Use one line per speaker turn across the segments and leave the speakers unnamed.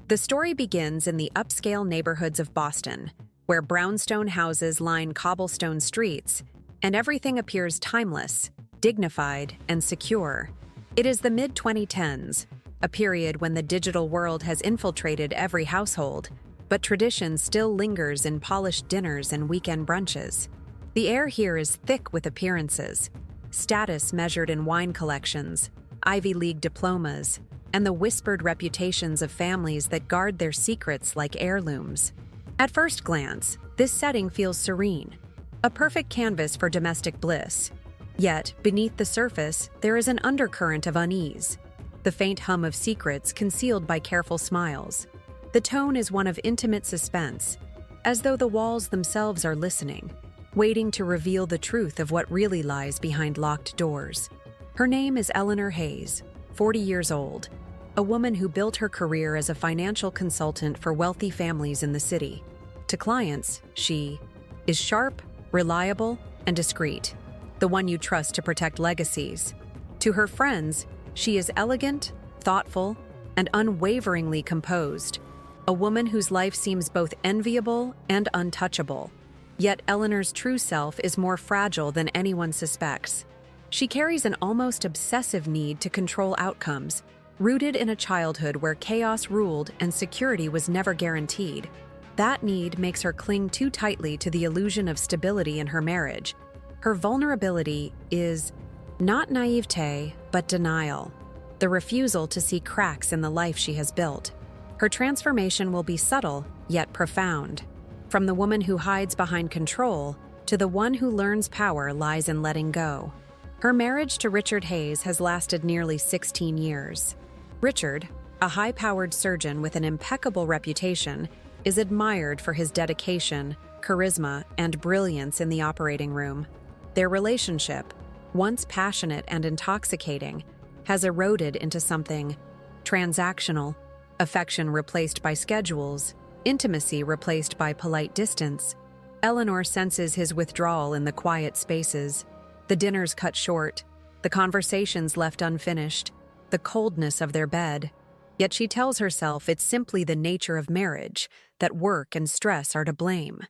The story begins in the upscale neighborhoods of Boston, where brownstone houses line cobblestone streets, and everything appears timeless, dignified, and secure. It is the mid-2010s, a period when the digital world has infiltrated every household, but tradition still lingers in polished dinners and weekend brunches. The air here is thick with appearances, status measured in wine collections, Ivy League diplomas, and the whispered reputations of families that guard their secrets like heirlooms. At first glance, this setting feels serene, a perfect canvas for domestic bliss. Yet, beneath the surface, there is an undercurrent of unease, the faint hum of secrets concealed by careful smiles. The tone is one of intimate suspense, as though the walls themselves are listening, waiting to reveal the truth of what really lies behind locked doors. Her name is Eleanor Hayes, 40 years old, a woman who built her career as a financial consultant for wealthy families in the city. To clients, she is sharp, reliable, and discreet, the one you trust to protect legacies. To her friends, she is elegant, thoughtful, and unwaveringly composed, a woman whose life seems both enviable and untouchable. Yet Eleanor's true self is more fragile than anyone suspects. She carries an almost obsessive need to control outcomes, rooted in a childhood where chaos ruled and security was never guaranteed. That need makes her cling too tightly to the illusion of stability in her marriage. Her vulnerability is not naivete, but denial, the refusal to see cracks in the life she has built. Her transformation will be subtle, yet profound. From the woman who hides behind control to the one who learns power lies in letting go. Her marriage to Richard Hayes has lasted nearly 16 years. Richard, a high-powered surgeon with an impeccable reputation, is admired for his dedication, charisma, and brilliance in the operating room. Their relationship, once passionate and intoxicating, has eroded into something transactional, affection replaced by schedules, intimacy replaced by polite distance. Eleanor senses his withdrawal in the quiet spaces, the dinners cut short, the conversations left unfinished, the coldness of their bed. Yet she tells herself it's simply the nature of marriage, that work and stress are to blame.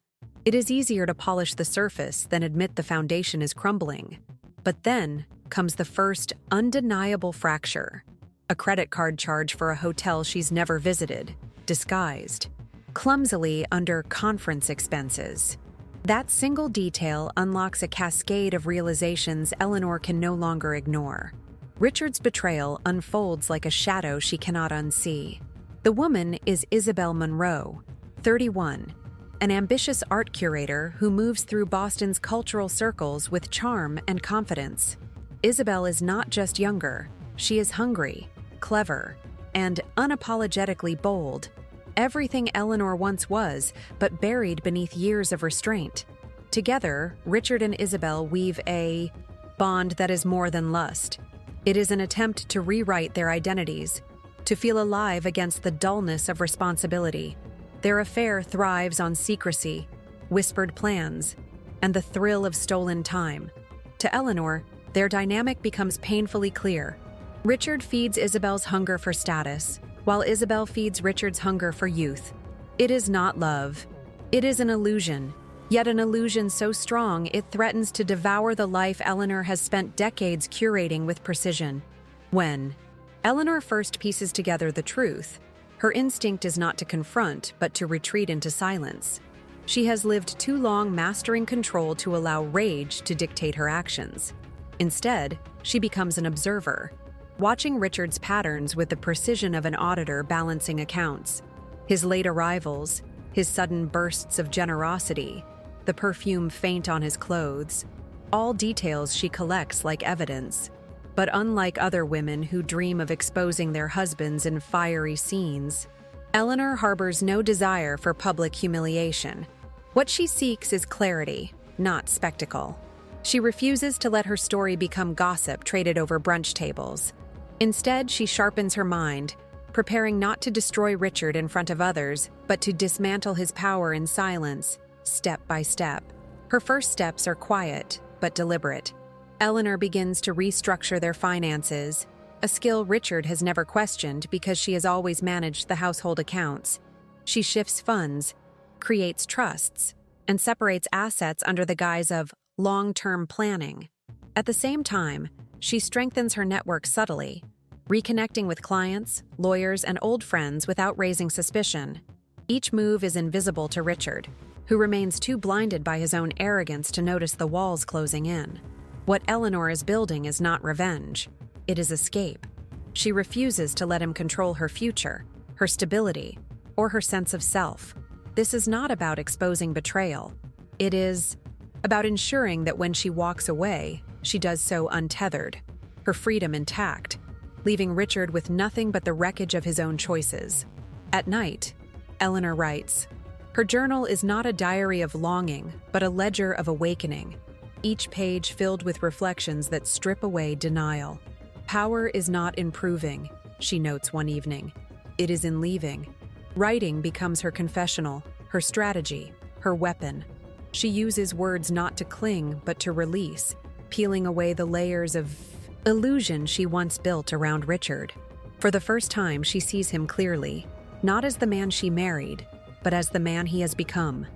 It is easier to polish the surface than admit the foundation is crumbling. But then comes the first undeniable fracture. A credit card charge for a hotel she's never visited, disguised clumsily under conference expenses. That single detail unlocks a cascade of realizations Eleanor can no longer ignore. Richard's betrayal unfolds like a shadow she cannot unsee. The woman is Isabel Monroe, 31, an ambitious art curator who moves through Boston's cultural circles with charm and confidence. Isabel is not just younger, she is hungry, clever, and unapologetically bold. Everything Eleanor once was, but buried beneath years of restraint. Together, Richard and Isabel weave a bond that is more than lust. It is an attempt to rewrite their identities, to feel alive against the dullness of responsibility. Their affair thrives on secrecy, whispered plans, and the thrill of stolen time. To Eleanor, their dynamic becomes painfully clear. Richard feeds Isabel's hunger for status, while Isabel feeds Richard's hunger for youth. It is not love. It is an illusion, yet an illusion so strong it threatens to devour the life Eleanor has spent decades curating with precision. When Eleanor first pieces together the truth, her instinct is not to confront, but to retreat into silence. She has lived too long mastering control to allow rage to dictate her actions. Instead, she becomes an observer, watching Richard's patterns with the precision of an auditor balancing accounts. His late arrivals, his sudden bursts of generosity, the perfume faint on his clothes, all details she collects like evidence. But unlike other women who dream of exposing their husbands in fiery scenes, Eleanor harbors no desire for public humiliation. What she seeks is clarity, not spectacle. She refuses to let her story become gossip traded over brunch tables. Instead, she sharpens her mind, preparing not to destroy Richard in front of others, but to dismantle his power in silence, step by step. Her first steps are quiet, but deliberate. Eleanor begins to restructure their finances, a skill Richard has never questioned because she has always managed the household accounts. She shifts funds, creates trusts, and separates assets under the guise of long-term planning. At the same time, she strengthens her network subtly, reconnecting with clients, lawyers, and old friends without raising suspicion. Each move is invisible to Richard, who remains too blinded by his own arrogance to notice the walls closing in. What Eleanor is building is not revenge. It is escape. She refuses to let him control her future, her stability, or her sense of self. This is not about exposing betrayal. It is about ensuring that when she walks away, she does so untethered, her freedom intact, leaving Richard with nothing but the wreckage of his own choices. At night, Eleanor writes. Her journal is not a diary of longing, but a ledger of awakening, each page filled with reflections that strip away denial. Power is not in proving, she notes one evening. It is in leaving. Writing becomes her confessional, her strategy, her weapon. She uses words not to cling, but to release, peeling away the layers of illusion she once built around Richard. For the first time, she sees him clearly, not as the man she married, but as the man he has become,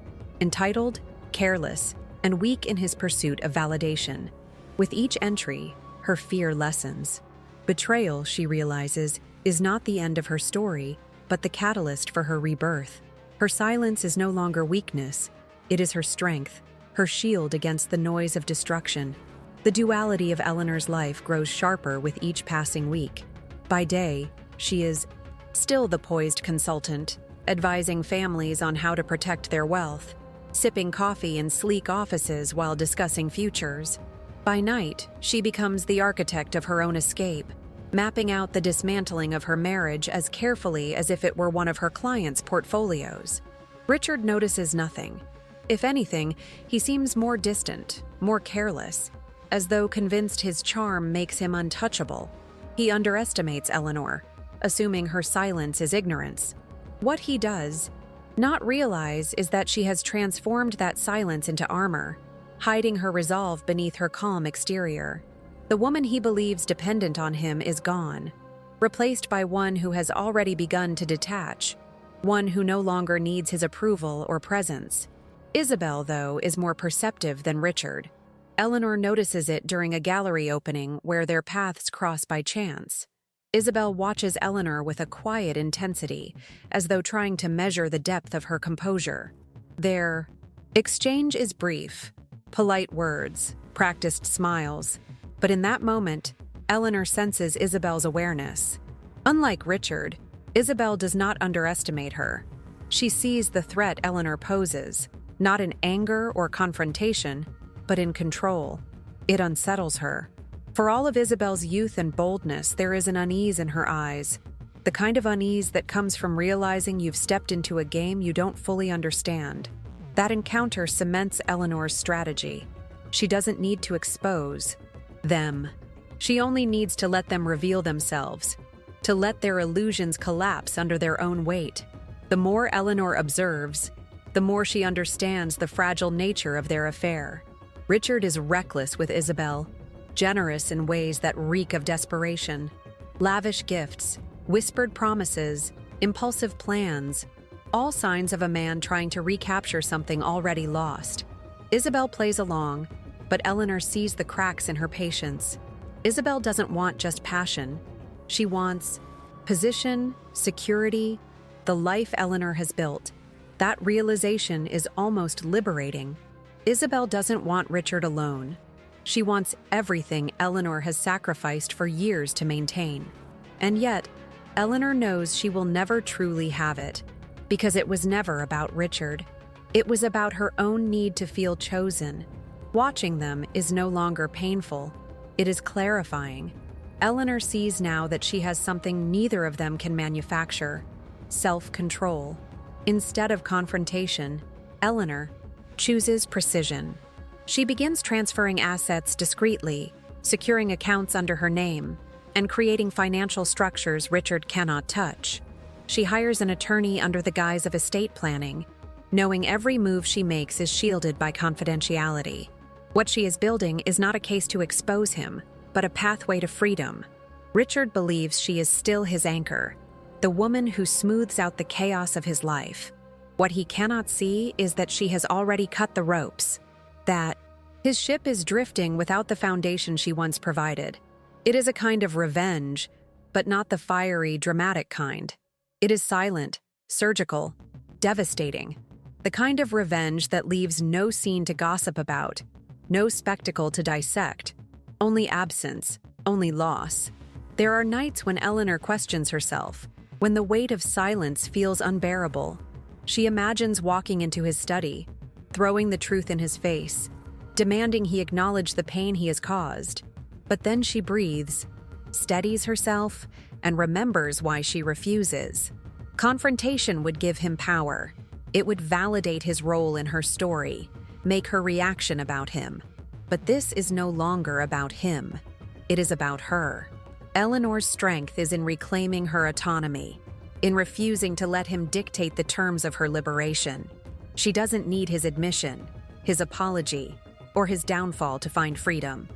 entitled, careless, and weak in his pursuit of validation. With each entry, her fear lessens. Betrayal, she realizes, is not the end of her story, but the catalyst for her rebirth. Her silence is no longer weakness. It is her strength, her shield against the noise of destruction. The duality of Eleanor's life grows sharper with each passing week. By day, she is still the poised consultant, advising families on how to protect their wealth, sipping coffee in sleek offices while discussing futures. By night, she becomes the architect of her own escape, mapping out the dismantling of her marriage as carefully as if it were one of her clients' portfolios. Richard notices nothing. If anything, he seems more distant, more careless, as though convinced his charm makes him untouchable. He underestimates Eleanor, assuming her silence is ignorance. What he does not realize is that she has transformed that silence into armor, hiding her resolve beneath her calm exterior. The woman he believes dependent on him is gone, replaced by one who has already begun to detach, one who no longer needs his approval or presence. Isabel, though, is more perceptive than Richard. Eleanor notices it during a gallery opening where their paths cross by chance. Isabel watches Eleanor with a quiet intensity, as though trying to measure the depth of her composure. Their exchange is brief, polite words, practiced smiles, but in that moment, Eleanor senses Isabel's awareness. Unlike Richard, Isabel does not underestimate her. She sees the threat Eleanor poses, not in anger or confrontation, but in control. It unsettles her. For all of Isabel's youth and boldness, there is an unease in her eyes, the kind of unease that comes from realizing you've stepped into a game you don't fully understand. That encounter cements Eleanor's strategy. She doesn't need to expose them. She only needs to let them reveal themselves, to let their illusions collapse under their own weight. The more Eleanor observes, the more she understands the fragile nature of their affair. Richard is reckless with Isabel, generous in ways that reek of desperation. Lavish gifts, whispered promises, impulsive plans, all signs of a man trying to recapture something already lost. Isabel plays along, but Eleanor sees the cracks in her patience. Isabel doesn't want just passion. She wants position, security, the life Eleanor has built. That realization is almost liberating. Isabel doesn't want Richard alone. She wants everything Eleanor has sacrificed for years to maintain. And yet, Eleanor knows she will never truly have it, because it was never about Richard. It was about her own need to feel chosen. Watching them is no longer painful. It is clarifying. Eleanor sees now that she has something neither of them can manufacture: self-control. Instead of confrontation, Eleanor chooses precision. She begins transferring assets discreetly, securing accounts under her name, and creating financial structures Richard cannot touch. She hires an attorney under the guise of estate planning, knowing every move she makes is shielded by confidentiality. What she is building is not a case to expose him, but a pathway to freedom. Richard believes she is still his anchor, the woman who smooths out the chaos of his life. What he cannot see is that she has already cut the ropes, that his ship is drifting without the foundation she once provided. It is a kind of revenge, but not the fiery, dramatic kind. It is silent, surgical, devastating. The kind of revenge that leaves no scene to gossip about, no spectacle to dissect, only absence, only loss. There are nights when Eleanor questions herself, when the weight of silence feels unbearable. She imagines walking into his study, throwing the truth in his face, demanding he acknowledge the pain he has caused. But then she breathes, steadies herself, and remembers why she refuses. Confrontation would give him power. It would validate his role in her story, make her reaction about him. But this is no longer about him. It is about her. Eleanor's strength is in reclaiming her autonomy, in refusing to let him dictate the terms of her liberation. She doesn't need his admission, his apology, or his downfall to find freedom.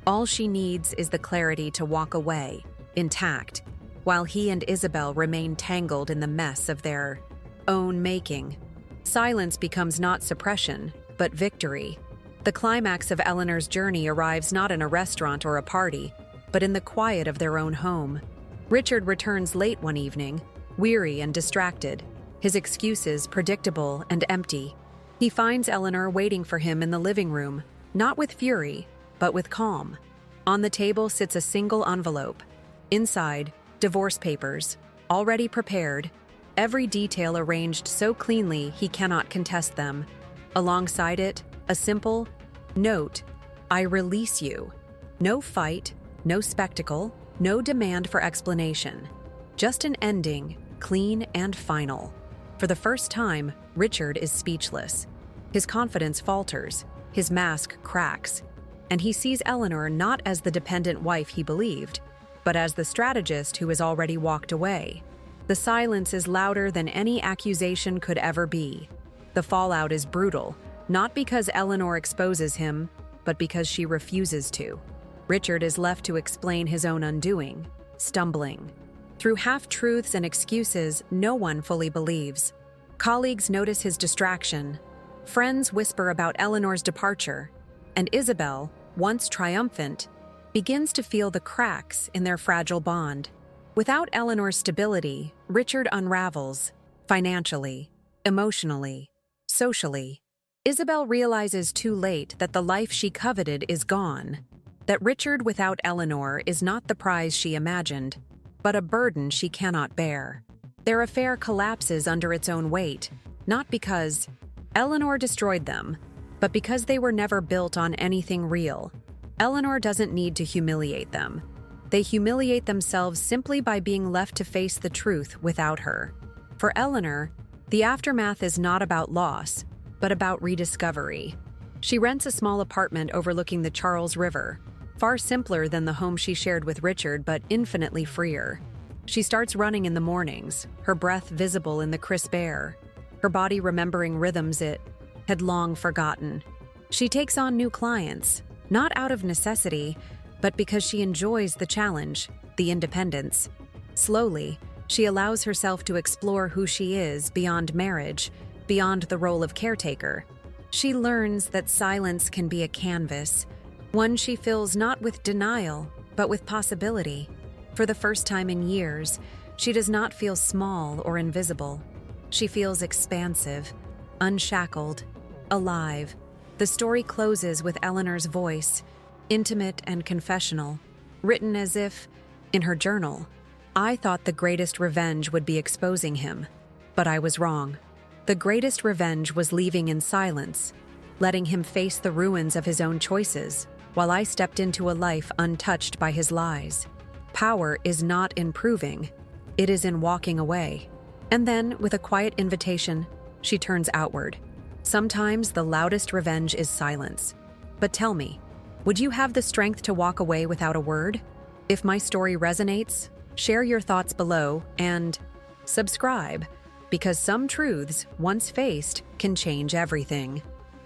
All she needs is the clarity to walk away, intact, while he and Isabel remain tangled in the mess of their own making. Silence becomes not suppression, but victory. The climax of Eleanor's journey arrives not in a restaurant or a party, but in the quiet of their own home. Richard returns late one evening, weary and distracted, his excuses predictable and empty. He finds Eleanor waiting for him in the living room, not with fury, but with calm. On the table sits a single envelope. Inside, divorce papers, already prepared, every detail arranged so cleanly he cannot contest them. Alongside it, a simple note: I release you. No fight, no spectacle, no demand for explanation. Just an ending, clean and final. For the first time, Richard is speechless. His confidence falters, his mask cracks, and he sees Eleanor not as the dependent wife he believed, but as the strategist who has already walked away. The silence is louder than any accusation could ever be. The fallout is brutal, not because Eleanor exposes him, but because she refuses to. Richard is left to explain his own undoing, stumbling through half-truths and excuses no one fully believes. Colleagues notice his distraction. Friends whisper about Eleanor's departure, and Isabel, once triumphant, begins to feel the cracks in their fragile bond. Without Eleanor's stability, Richard unravels, financially, emotionally, socially. Isabel realizes too late that the life she coveted is gone, that Richard without Eleanor is not the prize she imagined, but a burden she cannot bear. Their affair collapses under its own weight, not because Eleanor destroyed them, but because they were never built on anything real. Eleanor doesn't need to humiliate them. They humiliate themselves simply by being left to face the truth without her. For Eleanor, the aftermath is not about loss, but about rediscovery. She rents a small apartment overlooking the Charles River, far simpler than the home she shared with Richard, but infinitely freer. She starts running in the mornings, her breath visible in the crisp air, her body remembering rhythms it had long forgotten. She takes on new clients, not out of necessity, but because she enjoys the challenge, the independence. Slowly, she allows herself to explore who she is beyond marriage, beyond the role of caretaker. She learns that silence can be a canvas, one she fills not with denial, but with possibility. For the first time in years, she does not feel small or invisible. She feels expansive, unshackled, alive. The story closes with Eleanor's voice, intimate and confessional, written as if, in her journal, I thought the greatest revenge would be exposing him, but I was wrong. The greatest revenge was leaving in silence, letting him face the ruins of his own choices, while I stepped into a life untouched by his lies. Power is not in proving, it is in walking away. And then, with a quiet invitation, she turns outward. Sometimes the loudest revenge is silence. But tell me, would you have the strength to walk away without a word? If my story resonates, share your thoughts below and subscribe, because some truths, once faced, can change everything.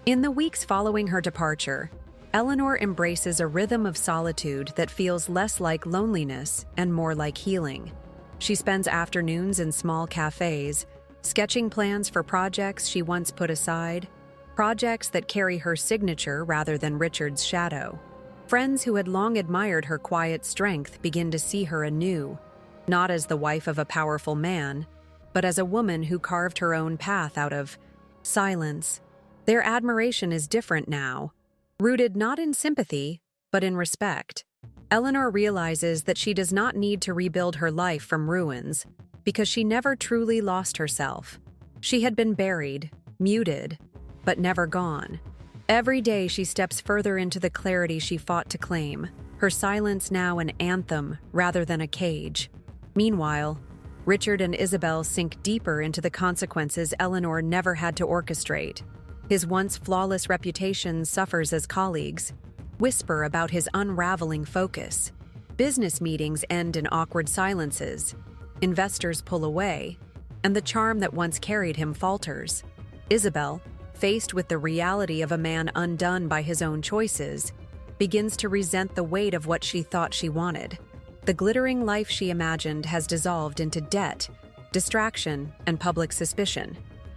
In the weeks following her departure, Eleanor embraces a rhythm of solitude that feels less like loneliness and more like healing. She spends afternoons in small cafes, sketching plans for projects she once put aside, projects that carry her signature rather than Richard's shadow. Friends who had long admired her quiet strength begin to see her anew, not as the wife of a powerful man, but as a woman who carved her own path out of silence. Their admiration is different now, rooted not in sympathy, but in respect. Eleanor realizes that she does not need to rebuild her life from ruins, because she never truly lost herself. She had been buried, muted, but never gone. Every day she steps further into the clarity she fought to claim, her silence now an anthem rather than a cage. Meanwhile, Richard and Isabel sink deeper into the consequences Eleanor never had to orchestrate. His once flawless reputation suffers as colleagues whisper about his unraveling focus. Business meetings end in awkward silences. Investors pull away, and the charm that once carried him falters. Isabel, faced with the reality of a man undone by his own choices, begins to resent the weight of what she thought she wanted. The glittering life she imagined has dissolved into debt, distraction, and public suspicion.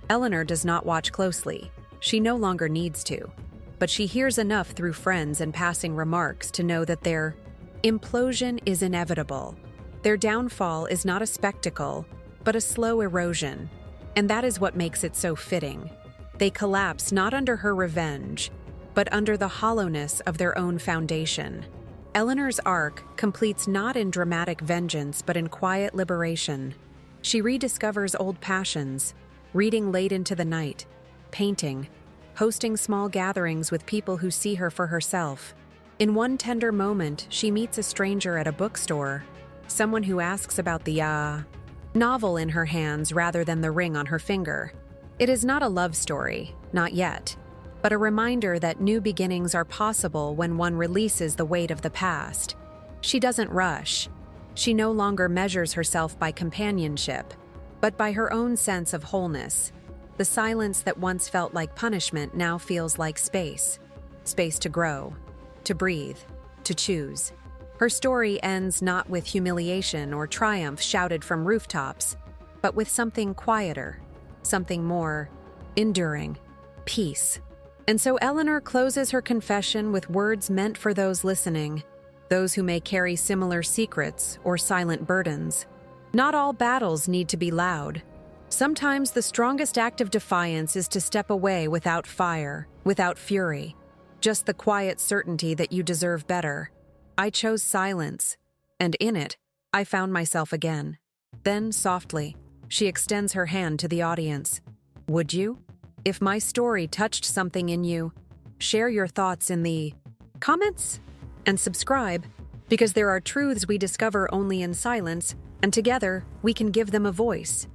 Eleanor does not watch closely. She no longer needs to. But she hears enough through friends and passing remarks to know that their implosion is inevitable. Their downfall is not a spectacle, but a slow erosion. And that is what makes it so fitting. They collapse not under her revenge, but under the hollowness of their own foundation. Eleanor's arc completes not in dramatic vengeance, but in quiet liberation. She rediscovers old passions, reading late into the night, painting, hosting small gatherings with people who see her for herself. In one tender moment, she meets a stranger at a bookstore, someone who asks about the novel in her hands rather than the ring on her finger. It is not a love story, not yet, but a reminder that new beginnings are possible when one releases the weight of the past. She doesn't rush. She no longer measures herself by companionship, but by her own sense of wholeness. The silence that once felt like punishment now feels like space. Space to grow, to breathe, to choose. Her story ends not with humiliation or triumph shouted from rooftops, but with something quieter, something more enduring, peace. And so Eleanor closes her confession with words meant for those listening, those who may carry similar secrets or silent burdens. Not all battles need to be loud. Sometimes the strongest act of defiance is to step away without fire, without fury, just the quiet certainty that you deserve better. I chose silence, and in it, I found myself again. Then, softly, she extends her hand to the audience. Would you? If my story touched something in you, share your thoughts in the comments and subscribe, because there are truths we discover only in silence, and together we can give them a voice.